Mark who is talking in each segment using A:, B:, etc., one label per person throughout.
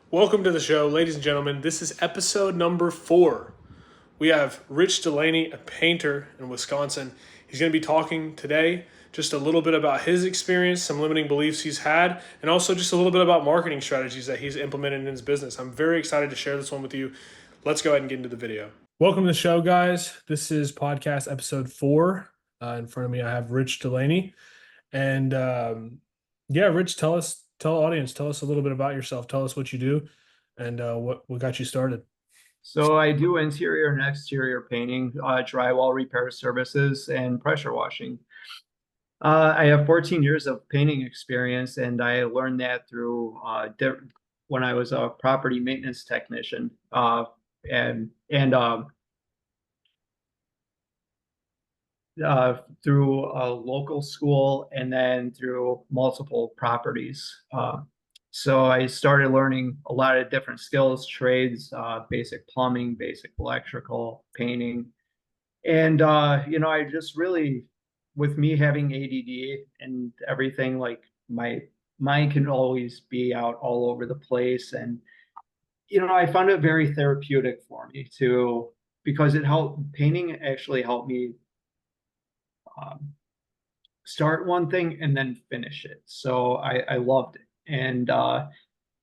A: Welcome to the show, ladies and gentlemen. This is episode number 4. We have Rich Delaney, a painter in Wisconsin. He's going to be talking today just a little bit about his experience, some limiting beliefs he's had, and also just a little bit about marketing strategies that he's implemented in his business. I'm very excited to share this one with you. Let's go ahead and get into the video. Welcome to the show, guys. This is podcast episode 4. In front of me, I have Rich Delaney. And yeah, Rich, tell the audience, tell us a little bit about yourself. Tell us what you do and what got you started.
B: So I do interior and exterior painting, drywall repair services, and pressure washing. I have 14 years of painting experience, and I learned that through when I was a property maintenance technician, and through a local school, and then through multiple properties. So I started learning a lot of different skills, trades, basic plumbing, basic electrical, painting. And I just really, with me having ADD and everything, like my mind can always be out all over the place. And I found it very therapeutic for me to because it helped painting actually helped me um, start one thing and then finish it. So I loved it. And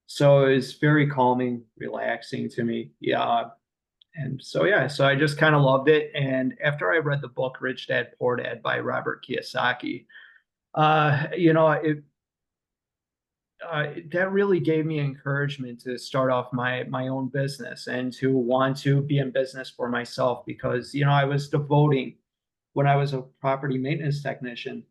B: so it was very calming, relaxing to me. Yeah. And so, yeah, so I just kind of loved it. And after I read the book Rich Dad Poor Dad by Robert Kiyosaki, it that really gave me encouragement to start off my own business and to want to be in business for myself because I was devoting when I was a property maintenance technician.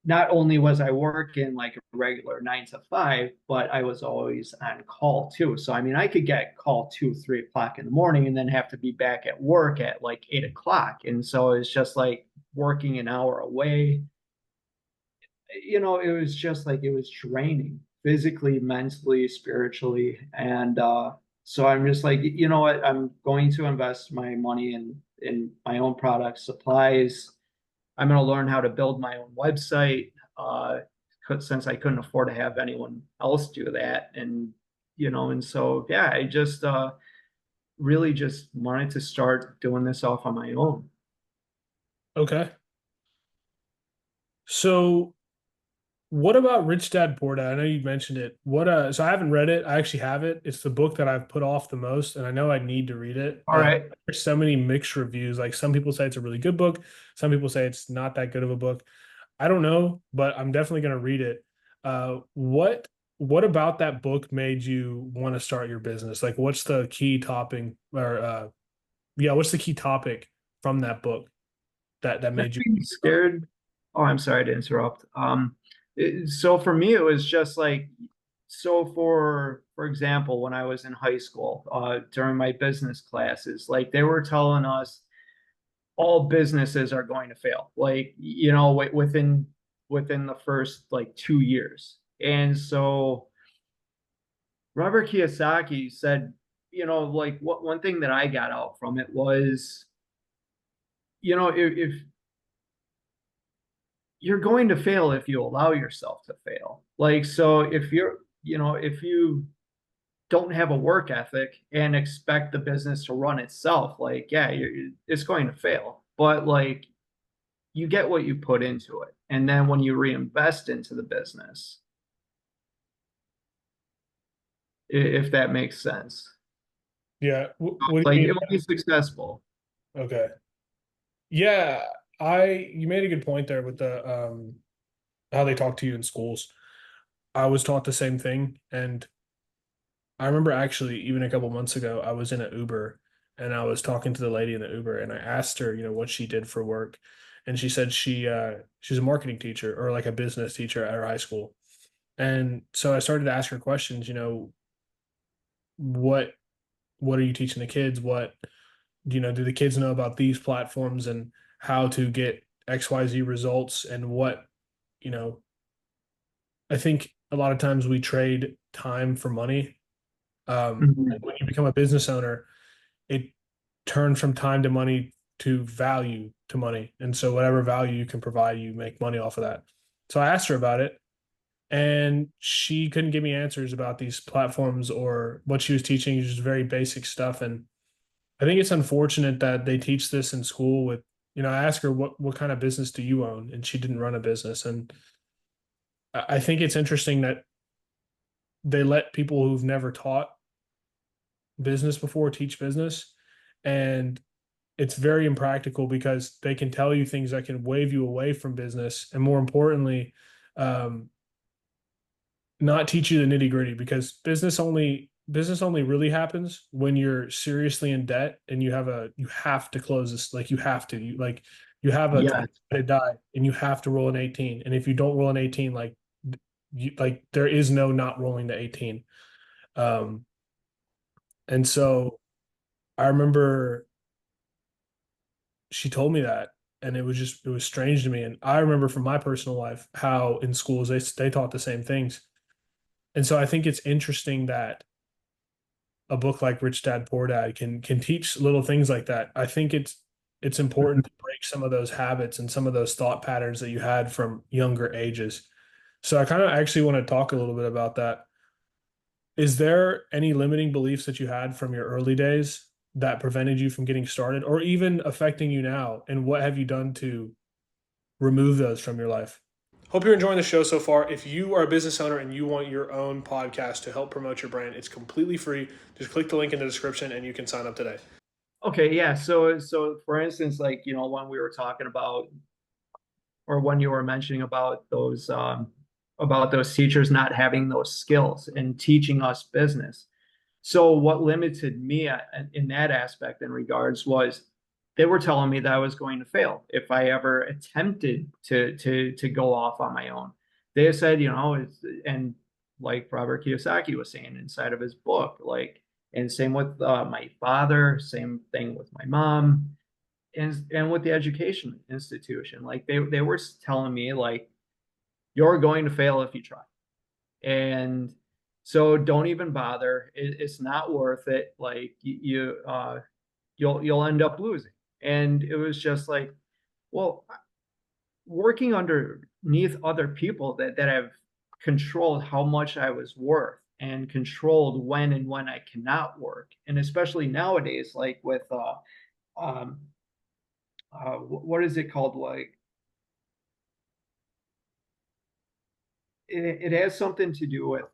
B: Not only was I working like a regular 9 to 5, but I was always on call too. So I mean, I could get call 2, 3 o'clock in the morning and then have to be back at work at like 8 o'clock. And so it's just like working an hour away. It was just like it was draining physically, mentally, spiritually. And so I'm just like, you know what? I'm going to invest my money in my own products, supplies. I'm going to learn how to build my own website since I couldn't afford to have anyone else do that. And so, yeah, I just really just wanted to start doing this off on my own.
A: Okay. So what about Rich Dad Poor Dad? I know you mentioned it. So I haven't read it. I actually have it. It's the book that I've put off the most, and I know I need to read it.
B: All right.
A: There's so many mixed reviews. Like some people say it's a really good book. Some people say it's not that good of a book. I don't know, but I'm definitely going to read it. What about that book made you want to start your business? Like, what's the key topic or yeah, what's the key topic from that book that made you?
B: Being scared. Oh, I'm sorry to interrupt. So for me, it was just like, so for example, when I was in high school, during my business classes, like they were telling us all businesses are going to fail, like within the first like 2 years. And so Robert Kiyosaki said, like what one thing that I got out from it was, if you're going to fail if you allow yourself to fail. Like, so if you don't have a work ethic and expect the business to run itself, like, yeah, it's going to fail. But like, you get what you put into it. And then when you reinvest into the business, if that makes sense,
A: Yeah, what do
B: like
A: you
B: it
A: mean?
B: will be successful.
A: Okay. Yeah, I you made a good point there with the how they talk to you in schools. I was taught the same thing, and I remember actually even a couple months ago I was in an Uber and I was talking to the lady in the Uber and I asked her, what she did for work. And she said she's a marketing teacher or like a business teacher at her high school. And so I started to ask her questions, what what are you teaching the kids? What do the kids know about these platforms and how to get XYZ results and what, you know, I think a lot of times we trade time for money.
B: Mhm.
A: When you become a business owner, it turns from time to money to value to money. And so whatever value you can provide, you make money off of that. So I asked her about it and she couldn't give me answers about these platforms or what she was teaching, just very basic stuff. And I think it's unfortunate that they teach this in school with, I asked her what kind of business do you own? And she didn't run a business. And I think it's interesting that they let people who've never taught business before teach business. And it's very impractical because they can tell you things that can wave you away from business. And more importantly, um, not teach you the nitty gritty, because business only really happens when you're seriously in debt and you have to close this, like you have a
B: Yeah.
A: 20 to die and you have to roll an 18, and if you don't roll an 18, there is no not rolling the 18. um and so I remember she told me that, and it was strange to me. And I remember from my personal life how in schools they taught the same things. And so I think it's interesting that a book like Rich Dad Poor Dad can teach little things like that. I think it's important to break some of those habits and some of those thought patterns that you had from younger ages. So I kind of actually want to talk a little bit about that. Is there any limiting beliefs that you had from your early days that prevented you from getting started or even affecting you now? And what have you done to remove those from your life? Hope you're enjoying the show so far. If you are a business owner and you want your own podcast to help promote your brand, it's completely free. Just click the link in the description and you can sign up today.
B: Okay, yeah. So for instance, like, when we were talking about, or when you were mentioning about those teachers not having those skills and teaching us business. So what limited me in that aspect in regards was they were telling me that I was going to fail if I ever attempted to go off on my own. They said, and like Robert Kiyosaki was saying inside of his book, like, and same with my father, same thing with my mom, and with the education institution. Like they were telling me, like, you're going to fail if you try. And so don't even bother. It's not worth it. Like you'll end up losing. And it was just like, well, working underneath other people that have controlled how much I was worth and controlled when and when I cannot work. And especially nowadays, like with um what is it called? Like it has something to do with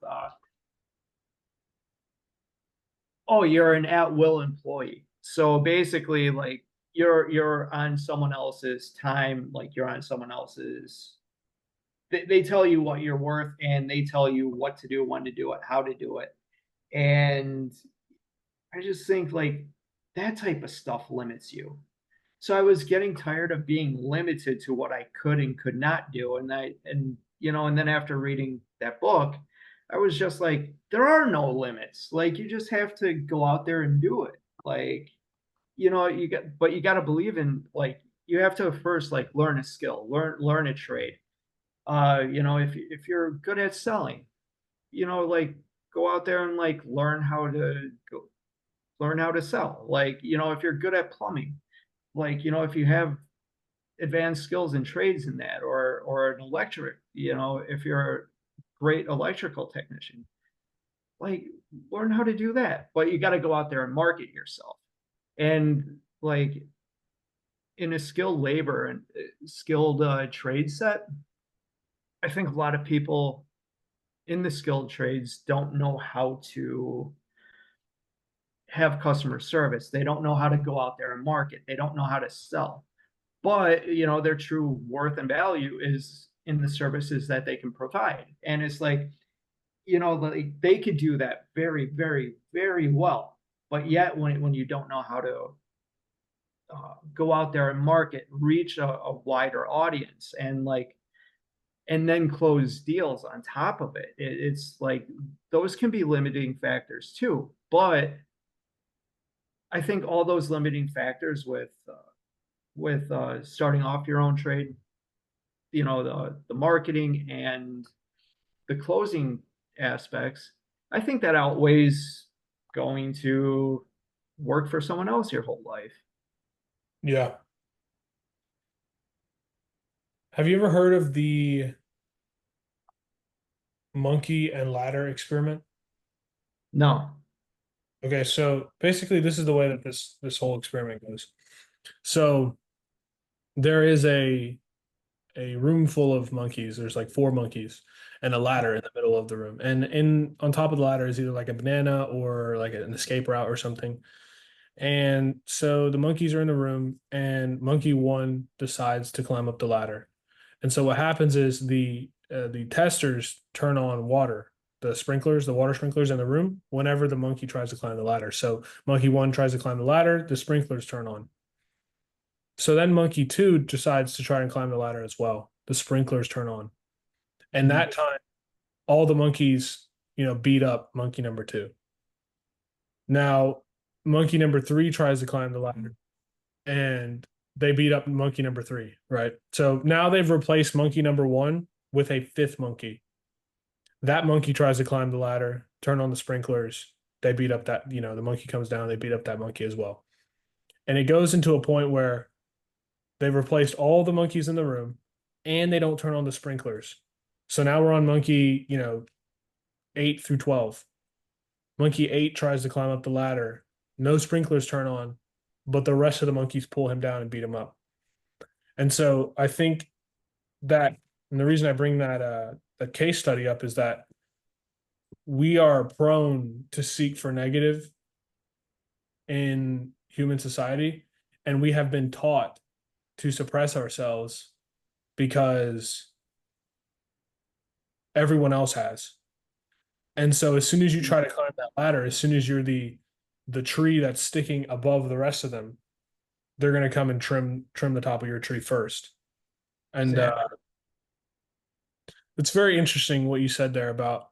B: oh, you're an at-will employee. So basically, like you're on someone else's time, like you're on someone else's. They tell you what you're worth, and they tell you what to do, when to do it, how to do it. And I just think like that type of stuff limits you. So I was getting tired of being limited to what I could and could not do. And then after reading that book, I was just like, there are no limits. Like you just have to go out there and do it. Like, but you got to believe in, like, you have to first like learn a skill, learn a trade. If you're good at selling, like go out there and like learn how to sell. Like, if you're good at plumbing, like, if you have advanced skills and trades in that, or an electric, if you're a great electrical technician, like learn how to do that. But you got to go out there and market yourself. And like in a skilled labor and skilled trade set, I think a lot of people in the skilled trades don't know how to have customer service. They don't know how to go out there and market. They don't know how to sell. But their true worth and value is in the services that they can provide. And it's like, like they could do that very, very, very well. But yet when you don't know how to go out there and market, reach a wider audience, and then close deals on top of it, it's like those can be limiting factors too. But I think all those limiting factors with starting off your own trade, the marketing and the closing aspects, I think that outweighs going to work for someone else your whole life.
A: Yeah. Have you ever heard of the monkey and ladder experiment?
B: No.
A: Okay, so basically this is the way that this whole experiment goes. So there is a room full of monkeys. There's like four monkeys and a ladder in the middle of the room. And in on top of the ladder is either like a banana or like an escape route or something. And so the monkeys are in the room, and monkey one decides to climb up the ladder. And so what happens is the testers turn on water, the sprinklers, the water sprinklers in the room whenever the monkey tries to climb the ladder. So monkey one tries to climb the ladder, the sprinklers turn on. So then monkey two decides to try and climb the ladder as well. The sprinklers turn on. And
B: Mhm.
A: that time, all the monkeys, beat up monkey number two. Now, monkey number three tries to climb the ladder and they beat up monkey number three, right? So now they've replaced monkey number one with a fifth monkey. That monkey tries to climb the ladder, turn on the sprinklers. They beat up the monkey comes down, they beat up that monkey as well. And it goes into a point where they've replaced all the monkeys in the room and they don't turn on the sprinklers. So now we're on monkey, 8 through 12. Monkey eight tries to climb up the ladder. No sprinklers turn on, but the rest of the monkeys pull him down and beat him up. And so I think that, and the reason I bring that case study up is that we are prone to seek for negative in human society, and we have been taught to suppress ourselves because everyone else has. And so as soon as you try to climb that ladder, as soon as you're the tree that's sticking above the rest of them, they're going to come and trim the top of your tree first. And
B: Exactly.
A: it's very interesting what you said there about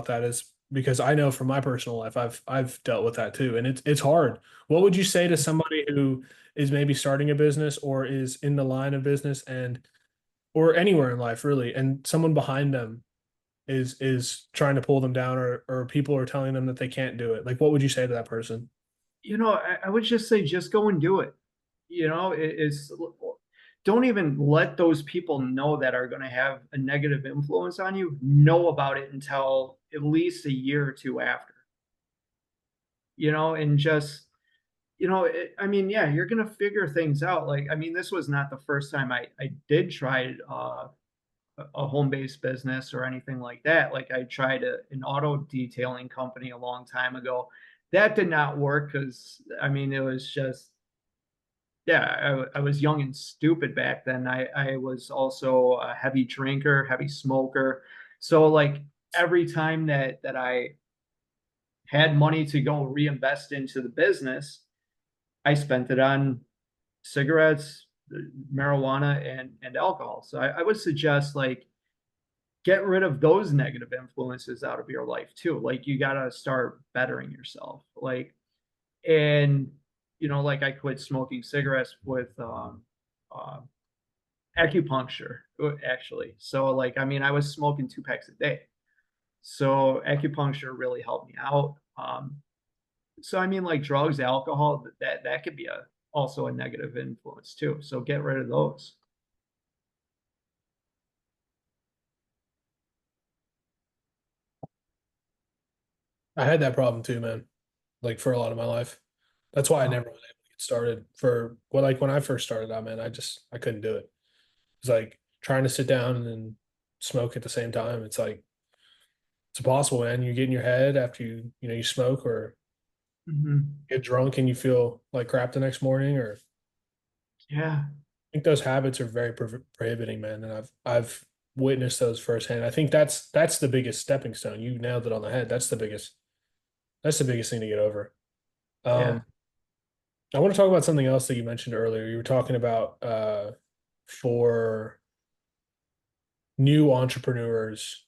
A: that is because I know from my personal life I've dealt with that too, and it's hard. What would you say to somebody who is maybe starting a business or is in the line of business and or anywhere in life really, and someone behind them is trying to pull them down or people are telling them that they can't do it? Like what would you say to that person?
B: I would just say just go and do it. It's don't even let those people know that are going to have a negative influence on you know about it until at least a year or two after. And just I mean, yeah, you're going to figure things out. Like, I mean, this was not the first time I did try a home-based business or anything like that. Like I tried an auto detailing company a long time ago. That did not work because I mean it was just yeah, I was young and stupid back then. I was also a heavy drinker, heavy smoker. So like every time that I had money to go reinvest into the business, I spent it on cigarettes, marijuana, and alcohol. So I would suggest like get rid of those negative influences out of your life too. Like you gotta start bettering yourself. And like I quit smoking cigarettes with uh, acupuncture actually. So like I mean I was smoking 2 packs a day. So acupuncture really helped me out. So I mean like drugs, alcohol, that could be a also a negative influence too. So get rid of those.
A: I had that problem too, man. Like for a lot of my life. That's why I
B: Uh,
A: never was able to get started for well, like when I first started out, man, I couldn't do it. It's like trying to sit down and then smoke at the same time. It's like it's impossible, man. You get in your head after you smoke or
B: mhm.
A: get drunk and you feel like crap the next morning. Or I
B: Yeah,
A: think those habits are very prohibiting, man. And I've witnessed those firsthand. I think that's the biggest stepping stone. You nailed it on the head. That's the biggest thing to get over.
B: yeah.
A: Um, I want to talk about something else that you mentioned earlier. You were talking about for new entrepreneurs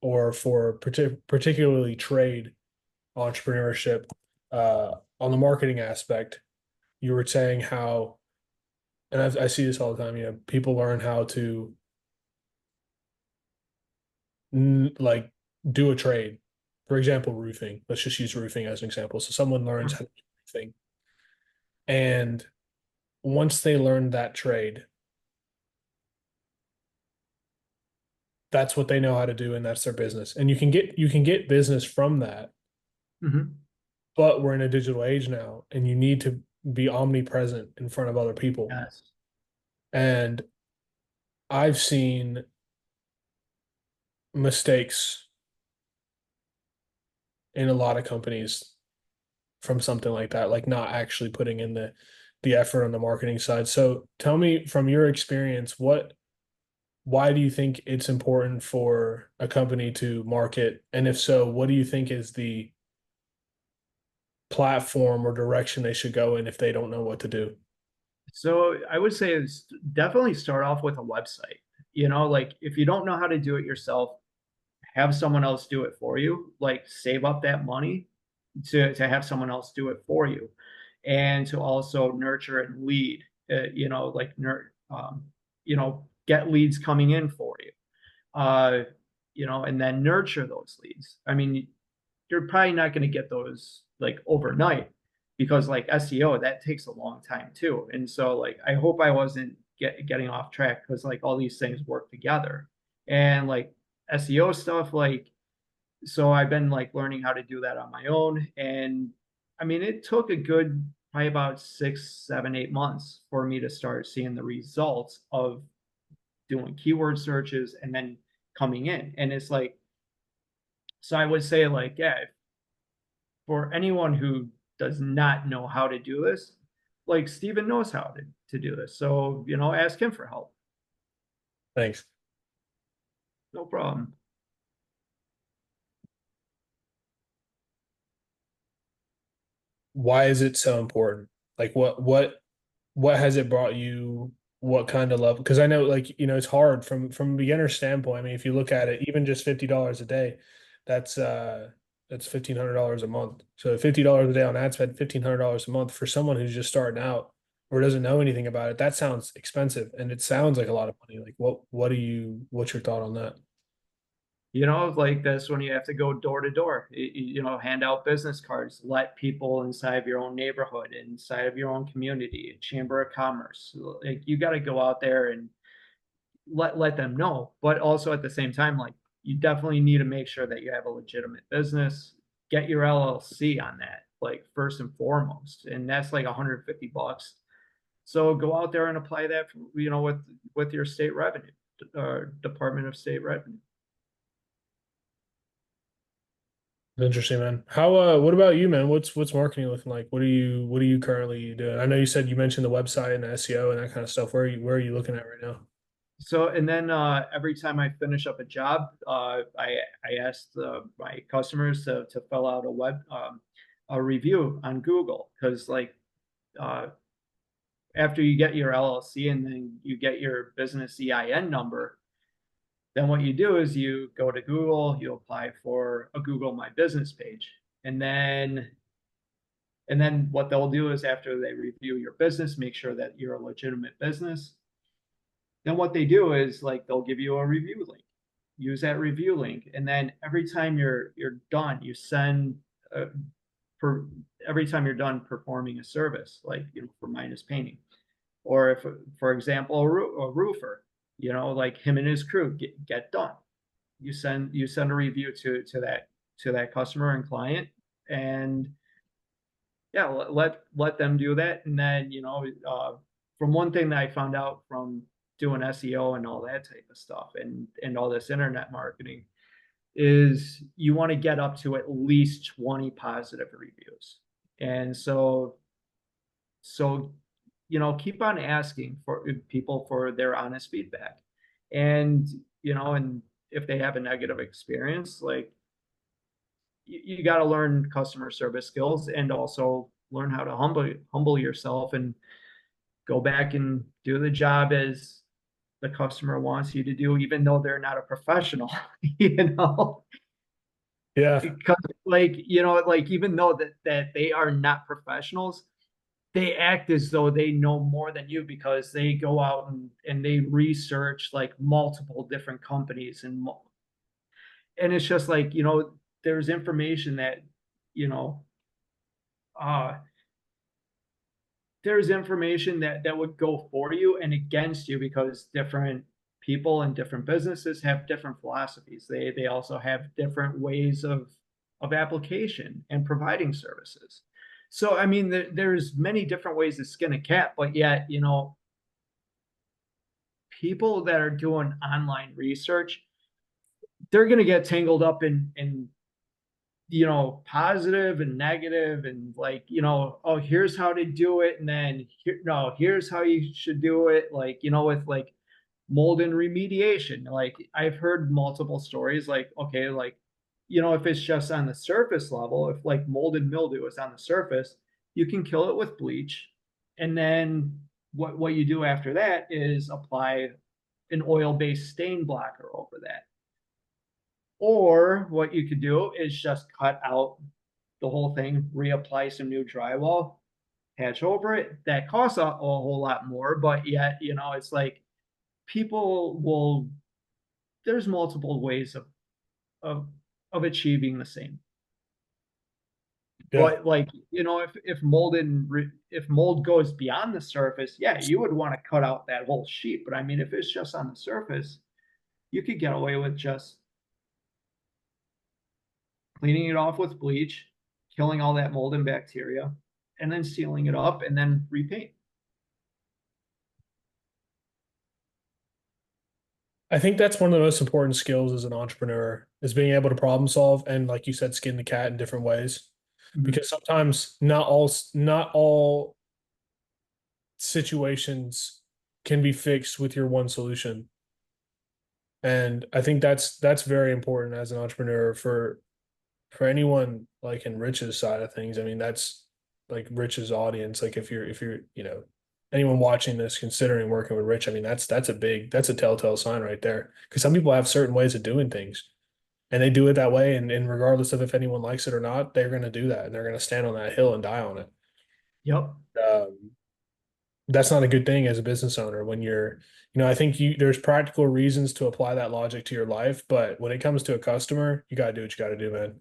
A: or for particularly trade entrepreneurship on the marketing aspect. You were saying how, and I see this all the time. People learn how to like do a trade. For example, roofing. Let's just use roofing as an example. So someone learns how to do roofing, and once they learn that trade, that's what they know how to do and that's their business. And you can get business from that,
B: Hmm.
A: but we're in a digital age now and you need to be omnipresent in front of other people.
B: Yes.
A: And I've seen mistakes in a lot of companies from something like that, like not actually putting in the effort on the marketing side. So tell me from your experience, why do you think it's important for a company to market? And if so, what do you think is the platform or direction they should go in if they don't know what to do?
B: So I would say it's definitely start off with a website. Like if you don't know how to do it yourself, have someone else do it for you. Like save up that money to have someone else do it for you, and to also nurture and lead. Like get leads coming in for you. Uh, and then nurture those leads. I mean, you're probably not going to get those like overnight, because like SEO, that takes a long time too. And so like I hope I wasn't getting off track, because like all these things work together. And like SEO stuff, like, so I've been like learning how to do that on my own. And I mean, it took a good probably about 6, 7, 8 months for me to start seeing the results of doing keyword searches and then coming in. And it's like, so I would say like, yeah, for anyone who does not know how to do this, like Steven knows how to do this. So, ask him for help.
A: Thanks.
B: No problem.
A: Why is it so important? Like what has it brought you? What kind of level? Because I know, like, it's hard from a beginner standpoint. I mean, if you look at it, even just $50 a day, that's that's $1,500 a month. So $50 a day on ad spend, $1,500 a month for someone who's just starting out or doesn't know anything about it. That sounds expensive, and it sounds like a lot of money. Like, what's your thought on that?
B: Like this, when you have to go door to door, hand out business cards, let people inside of your own neighborhood, inside of your own community, chamber of commerce. Like you got to go out there and let them know. But also at the same time, like you definitely need to make sure that you have a legitimate business. Get your LLC on that, like first and foremost, and that's like $150. So go out there and apply that, with your state revenue, Department of State Revenue.
A: Interesting, man. How what about you, man? What's marketing looking like? What are you currently doing? I know you mentioned the website and SEO and that kind of stuff. Where are you looking at right now?
B: So, and then every time I finish up a job, I ask my customers to fill out a review on Google, because like uh, after you get your LLC and then you get your business EIN number, then what you do is you go to Google, you apply for a Google My Business page, and then what they'll do is, after they review your business, make sure that you're a legitimate business, then what they do is like they'll give you a review link. Use that review link, and then every time you're done, you send uh, per every time you're done performing a service, like for minus painting, or if, for example, a roofer, like him and his crew get done, you send a review to that customer and client, and yeah, let them do that. And then from one thing that I found out from doing SEO and all that type of stuff, and all this internet marketing, is you want to get up to at least 20 positive reviews. And so keep on asking for people for their honest feedback. And and if they have a negative experience, like you got to learn customer service skills, and also learn how to humble yourself, and go back and do the job as the customer wants you to do, even though they're not a professional. you know
A: Yeah.
B: because like even though that they are not professionals, they act as though they know more than you, because they go out and they research like multiple different companies, and it's just like, there's information that you know uh there's information that would go for you and against you, because different people in different businesses have different philosophies. They also have different ways of application and providing services. So I mean, there's many different ways to skin a cat, but yet, people that are doing online research, they're going to get tangled up in positive and negative, and like, oh, here's how to do it, and then here, no, here's how you should do it, like, with like mold and remediation. Like, I've heard multiple stories, like, okay, like, if it's just on the surface level, if like mold and mildew is on the surface, you can kill it with bleach, and then what you do after that is apply an oil-based stain blocker over that. Or what you could do is just cut out the whole thing, reapply some new drywall, patch over it. That costs a whole lot more, but yet, it's like people will, there's multiple ways of of achieving the same.
A: Yeah.
B: But like, if mold goes beyond the surface, yeah, you would want to cut out that whole sheet. But I mean, if it's just on the surface, you could get away with just cleaning it off with bleach, killing all that mold and bacteria, and then sealing it up and then repaint.
A: I think that's one of the most important skills as an entrepreneur is being able to problem solve and, like you said, skin the cat in different ways.
B: Mhm.
A: Because sometimes not all situations can be fixed with your one solution. And I think that's very important as an entrepreneur for anyone like in Rich's side of things. I mean, that's like Rich's audience. Like if you're, anyone watching this considering working with Rich, I mean, that's a telltale sign right there. Because some people have certain ways of doing things and they do it that way. And regardless of if anyone likes it or not, they're going to do that and they're going to stand on that hill and die on it.
B: Yep.
A: Um, that's not a good thing as a business owner when I think there's practical reasons to apply that logic to your life, but when it comes to a customer, you got to do what you got to do, man.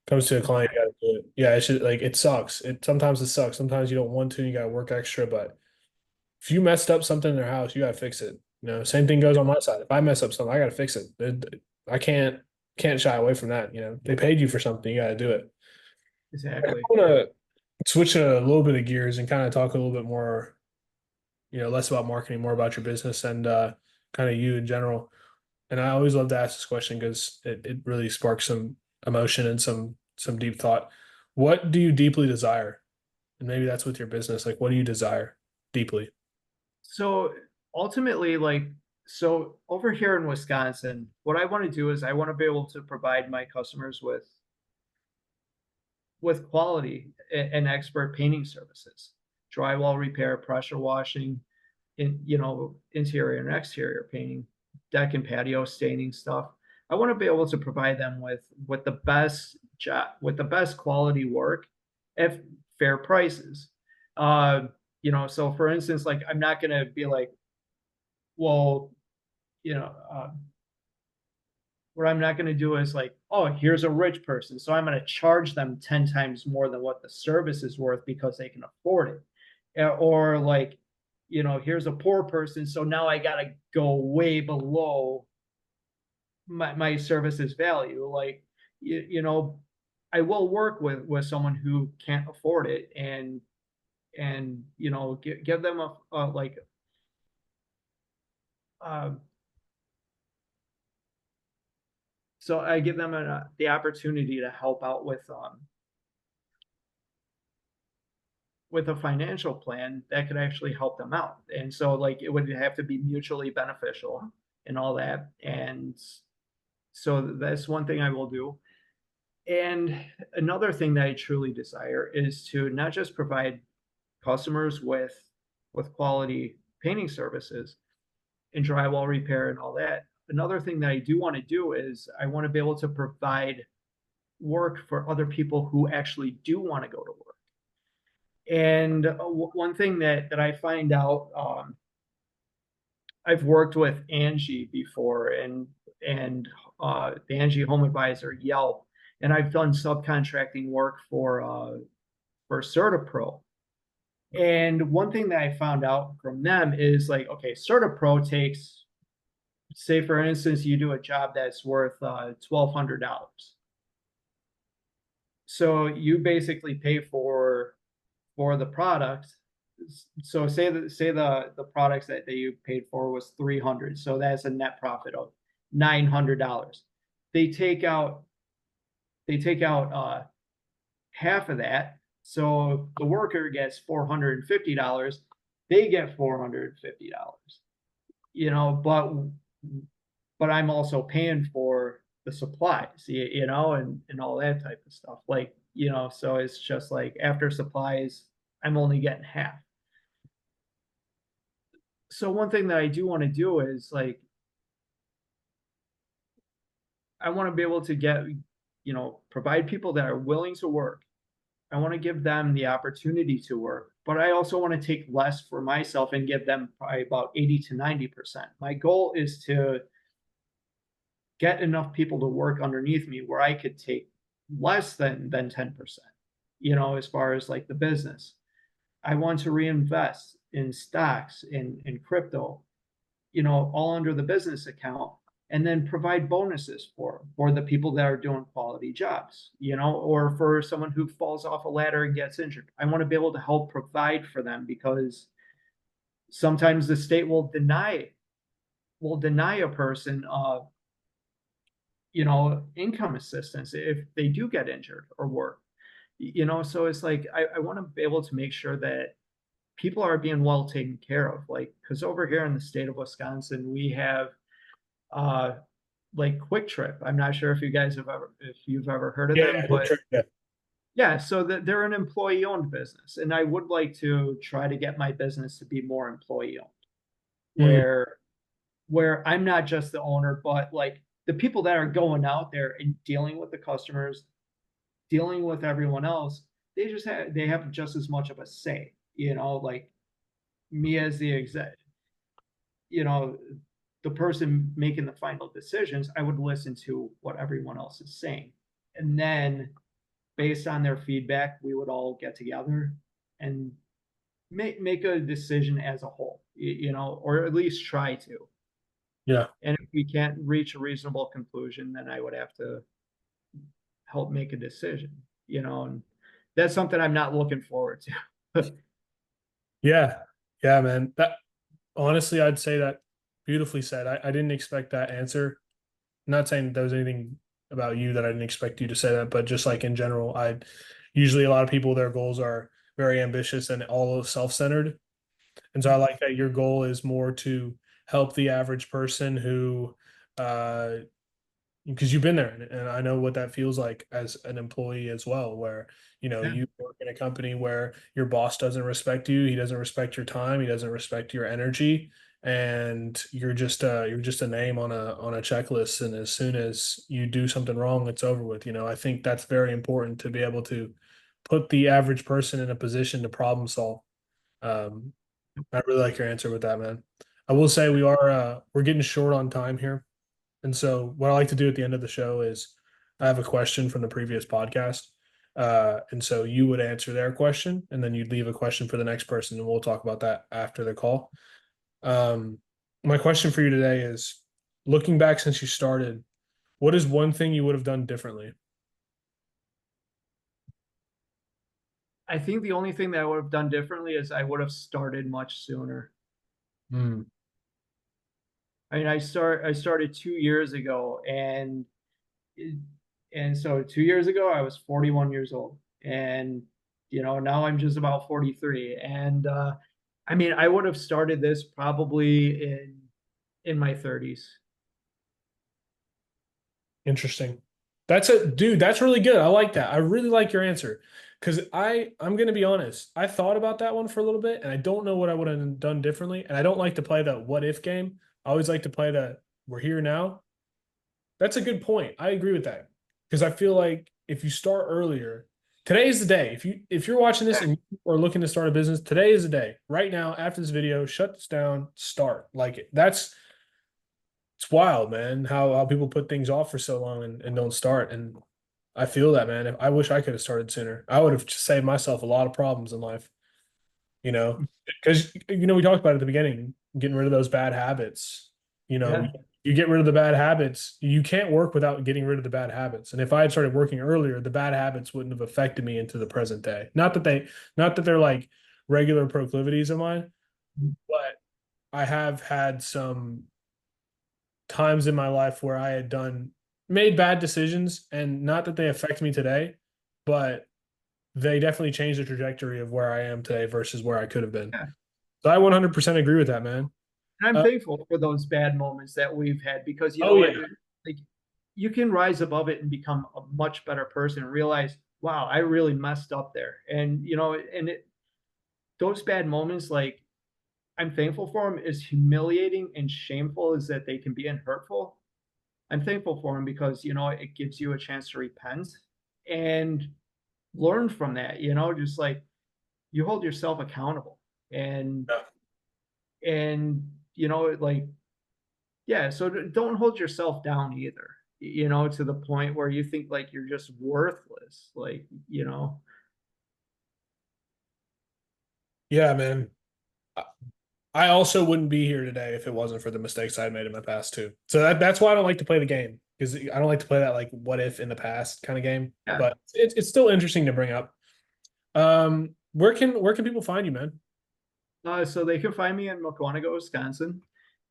A: Comes to a client, you gotta do it. Yeah, it should like it sucks. Sometimes it sucks. Sometimes you don't want to, you gotta work extra, but if you messed up something in their house, you gotta fix it. Same thing goes on my side. If I mess up something, I gotta fix it. I can't shy away from that. They paid you for something, you gotta do it. I
B: Exactly.
A: want to switch a little bit of gears and kind of talk a little bit more, less about marketing, more about your business and kind of you in general. And I always love to ask this question because it really sparks some emotion and some deep thought. What do you deeply desire? And maybe that's with your business. Like, what do you desire deeply?
B: So ultimately, like, so over here in Wisconsin, what I want to do is I want to be able to provide my customers with quality and expert painting services, drywall repair, pressure washing, interior and exterior painting, deck and patio staining stuff. I want to be able to provide them with the best job, with the best quality work at fair prices. So for instance, like, I'm not going to be like, well, you know, uh, what I'm not going to do is like, oh, here's a rich person, so I'm going to charge them 10 times more than what the service is worth because they can afford it. Or like, here's a poor person, so now I got to go way below my services value. Like, I will work with someone who can't afford it, and give them a like uh, so I give them the opportunity to help out with a financial plan that could actually help them out. And so, like, it would have to be mutually beneficial and all that. And so that's one thing I will do. And another thing that I truly desire is to not just provide customers with quality painting services and drywall repair and all that. Another thing that I do want to do is I want to be able to provide work for other people who actually do want to go to work. And one thing that I find out, I've worked with Angie before, and the Angie Home Advisor, Yelp, and I've done subcontracting work for CertaPro. And one thing that I found out from them is like, okay, CertaPro takes say for instance, you do a job that's worth $1,200. So you basically pay for the product. So say the products that you paid for was 300. So that's a net profit of $900. They take out they take out half of that. So the worker gets $450. They get $450. But I'm also paying for the supplies, and all that type of stuff. So it's just like after supplies, I'm only getting half. So one thing that I do want to do is like I want to be able to provide people that are willing to work. I want to give them the opportunity to work, but I also want to take less for myself and give them probably about 80 to 90%. My goal is to get enough people to work underneath me where I could take less than 10%, as far as like the business. I want to reinvest in stocks, in crypto, all under the business account, and then provide bonuses for the people that are doing quality jobs, or for someone who falls off a ladder and gets injured. I want to be able to help provide for them because sometimes the state will deny a person income assistance if they do get injured or work. So it's like I want to be able to make sure that people are being well taken care of. Like, because over here in the state of Wisconsin, we have uh like Quick Trip. I'm not sure if you've ever heard of
A: Yeah,
B: them,
A: yeah, quick
B: but
A: trip. Yeah.
B: yeah, so they're an employee owned business, and I would like to try to get my business to be more employee owned,
A: Mm,
B: where I'm not just the owner, but like the people that are going out there and dealing with the customers, dealing with everyone else, they have just as much of a say, like me as the exec, you know, the person making the final decisions, I would listen to what everyone else is saying. And then based on their feedback, we would all get together and make a decision as a whole, or at least try to.
A: yeah.
B: And if we can't reach a reasonable conclusion, then I would have to help make a decision, and that's something I'm not looking forward to.
A: Yeah. Yeah, man. That honestly, I'd say that beautifully said. I didn't expect that answer. I'm not saying that there was anything about you that I didn't expect you to say that, but just like in general, I usually a lot of people, their goals are very ambitious and all self-centered. And so I like that your goal is more to help the average person who uh because you've been there and I know what that feels like as an employee as well, where
B: Yeah.
A: you work in a company where your boss doesn't respect you, he doesn't respect your time, he doesn't respect your energy, and you're just a name on a checklist, and as soon as you do something wrong, it's over with. I think that's very important to be able to put the average person in a position to problem solve. um, I really like your answer with that, man. I will say we're getting short on time here. And so what I like to do at the end of the show is I have a question from the previous podcast. And so you would answer their question and then you'd leave a question for the next person, and we'll talk about that after the call. Um, my question for you today is, looking back since you started, what is one thing you would have done differently?
B: I think the only thing that I would have done differently is I would have started much sooner.
A: Hmm.
B: I mean, I started 2 years ago, and so 2 years ago I was 41 years old, and now I'm just about 43, and I mean, I would have started this probably in my 30s.
A: Interesting. That's really good. I like that. I really like your answer. Because I'm gonna be honest, I thought about that one for a little bit and I don't know what I would have done differently. And I don't like to play the what if game. I always like to play the we're here now. That's a good point. I agree with that. Because I feel like if you start earlier, today is the day. If you're watching this and you are looking to start a business, today is the day. Right now, after this video, shut this down, start. Like that's it's wild, man, how people put things off for so long and don't start. And I feel that, man. I wish I could have started sooner. I would have saved myself a lot of problems in life, you know, because we talked about it at the beginning, getting rid of those bad habits. You know,
B: Yeah.
A: You get rid of the bad habits. You can't work without getting rid of the bad habits. And if I had started working earlier, the bad habits wouldn't have affected me into the present day. Not that they're like regular proclivities of mine, but I have had some times in my life where I had made bad decisions, and not that they affect me today, but they definitely changed the trajectory of where I am today versus where I could have been.
B: Yeah.
A: So I 100% agree with that, man.
B: And I'm
A: Uh,
B: thankful for those bad moments that we've had because you
A: oh
B: know what,
A: yeah,
B: like you can rise above it and become a much better person and realize, wow, I really messed up there. And you know, those bad moments, like I'm thankful for them, as humiliating and shameful as that they can be and hurtful. I'm thankful for them because you know it gives you a chance to repent and learn from that. You know, just like you hold yourself accountable and
A: yeah,
B: and you know like yeah, so don't hold yourself down either, you know, to the point where you think like you're just worthless, like, you know.
A: yeah, man. I also wouldn't be here today if it wasn't for the mistakes I made in my past too. So that's why I don't like to play the game, because I don't like to play that like what if in the past kind of game.
B: Yeah.
A: But it's still interesting to bring up. Where can people find you, man?
B: So they can find me in Mukwonago, Wisconsin.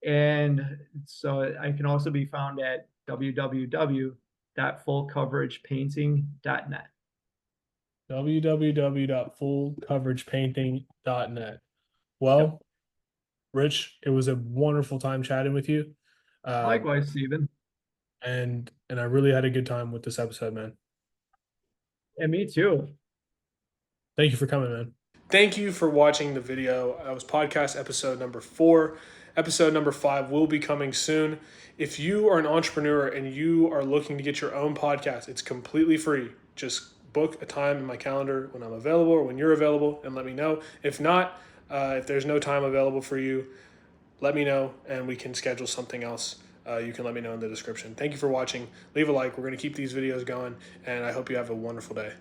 B: And so I can also be found at www.fullcoveragepainting.net.
A: www.fullcoveragepainting.net.
B: Yep.
A: Well, Rich, it was a wonderful time chatting with you.
B: Likewise, Stephen.
A: And I really had a good time with this episode, man.
B: And me too.
A: Thank you for coming, man. Thank you for watching the video. That was podcast episode number 4. Episode number 5 will be coming soon. If you are an entrepreneur and you are looking to get your own podcast, it's completely free. Just book a time in my calendar when I'm available or when you're available and let me know. If not, if there's no time available for you, let me know and we can schedule something else. You can let me know in the description. Thank you for watching. Leave a like. We're going to keep these videos going, and I hope you have a wonderful day.